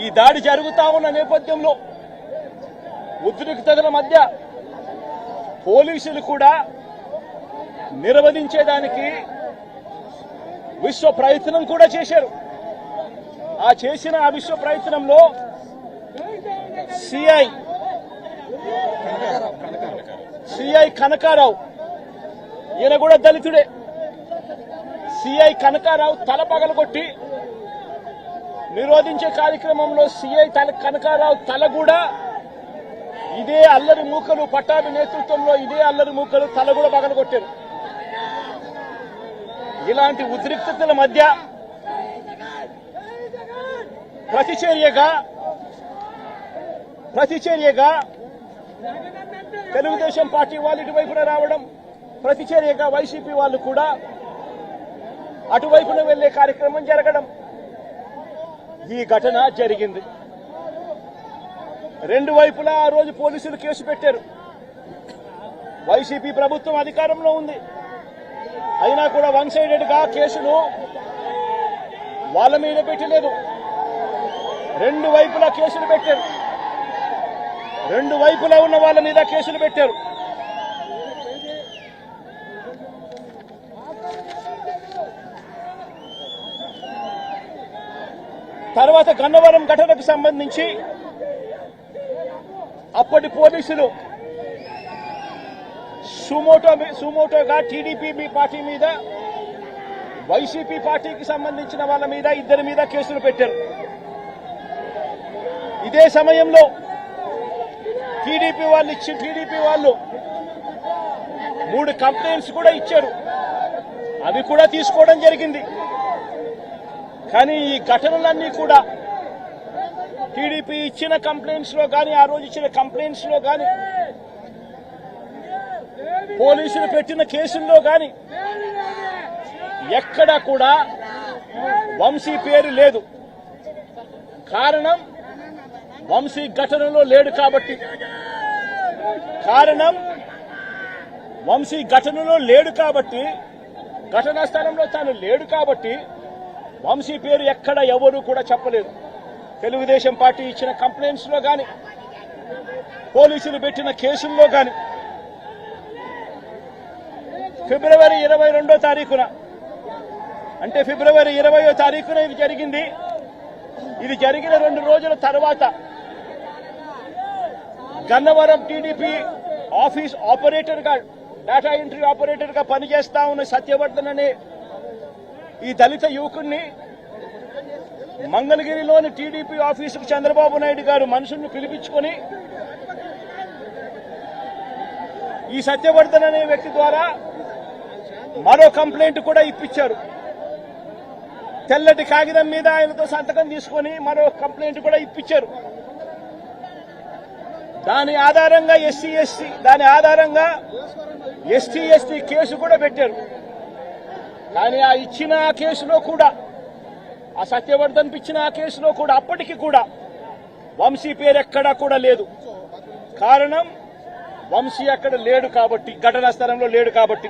ఈ దాడి జరుగుతా ఉన్న నేపథ్యంలో ఉద్రిక్తతల మధ్య పోలీసులు కూడా నిర్వహించేదానికి విశ్వ ప్రయత్నం కూడా చేశారు. ఆ విశ్వ ప్రయత్నంలో సిఐ కనకారావు, ఈయన కూడా దళితుడే, సిఐ కనకారావు తల పగలగొట్టి నిరోధించే కార్యక్రమంలో సిఐ కనకారావు తల కూడా ఇదే అల్లరి మూకలు పట్టాభి నేతృత్వంలో ఇదే అల్లరి మూకలు తల కూడా పగలగొట్టారు. ఇలాంటి ఉద్రిక్తతల మధ్య ప్రతిచర్యగా తెలుగుదేశం పార్టీ వాళ్ళు ఇటువైపున రావడం, ప్రతిచర్యగా వైసీపీ వాళ్ళు కూడా అటువైపున వెళ్లే కార్యక్రమం జరగడం, ఈ ఘటన జరిగింది. రెండు వైపులా ఆ రోజు పోలీసులు కేసు పెట్టారు. వైసీపీ ప్రభుత్వం అధికారంలో ఉంది, అయినా కూడా వన్ సైడెడ్ గా కేసులు వాళ్ళ మీద పెట్టలేదు. రెండు వైపులా కేసులు పెట్టారు, రెండు వైపులా ఉన్న వాళ్ళ మీద కేసులు పెట్టారు. తర్వాత గన్నవరం ఘటనకు సంబంధించి అప్పటి పోలీసులు సుమోటోగా టీడీపీ పార్టీ మీద, వైసీపీ పార్టీకి సంబంధించిన వాళ్ళ మీద, ఇద్దరి మీద కేసులు పెట్టారు. ఇదే సమయంలో టీడీపీ వాళ్ళు 3 కంప్లైంట్స్ కూడా ఇచ్చారు. అవి కూడా తీసుకోవడం జరిగింది. కానీ ఈ ఘటనలన్నీ కూడా టీడీపీ ఇచ్చిన కంప్లైంట్స్ లో కానీ, ఆ రోజు ఇచ్చిన కంప్లైంట్స్ లో కానీ, పోలీసులు పెట్టిన కేసుల్లో కానీ ఎక్కడా కూడా వంశీ పేరు లేదు. కారణం వంశీ ఘటనలో లేడు కాబట్టి, ఘటనా స్థలంలో తాను లేడు కాబట్టి వంశీ పేరు ఎక్కడ ఎవరు కూడా చెప్పలేదు. తెలుగుదేశం పార్టీ ఇచ్చిన కంప్లైంట్స్ లో కానీ, పోలీసులు పెట్టిన కేసుల్లో కానీ ఫిబ్రవరి 22వ తారీఖున, అంటే ఫిబ్రవరి 20వ తారీఖున ఇది జరిగింది. ఇది జరిగిన 2 రోజుల తర్వాత గన్నవరం టీడీపీ ఆఫీస్ ఆపరేటర్ గా, డేటా ఎంట్రీ ఆపరేటర్ గా పనిచేస్తా ఉన్న సత్యవర్ధన్ అనే ఈ దళిత యువకుడిని మంగళగిరిలోని టీడీపీ ఆఫీసుకు చంద్రబాబు నాయుడు గారు మనుషుల్ని పిలిపించుకొని ఈ సత్యవర్ధన్ అనే వ్యక్తి ద్వారా మరో కంప్లైంట్ కూడా ఇప్పించారు. తెల్లటి కాగితం మీద ఆయనతో సంతకం తీసుకొని మరో కంప్లైంట్ కూడా ఇప్పించారు. దాని ఆధారంగా ఎస్టీ కేసు కూడా పెట్టారు. కానీ ఆ ఇచ్చిన కేసులో కూడా, ఆ సత్యవర్ధన్ ఇచ్చిన ఆ కేసులో కూడా అప్పటికి కూడా వంశీ పేరు ఎక్కడా కూడా లేదు. కారణం వంశీ అక్కడ లేడు కాబట్టి, ఘటనా స్థలంలో లేడు కాబట్టి.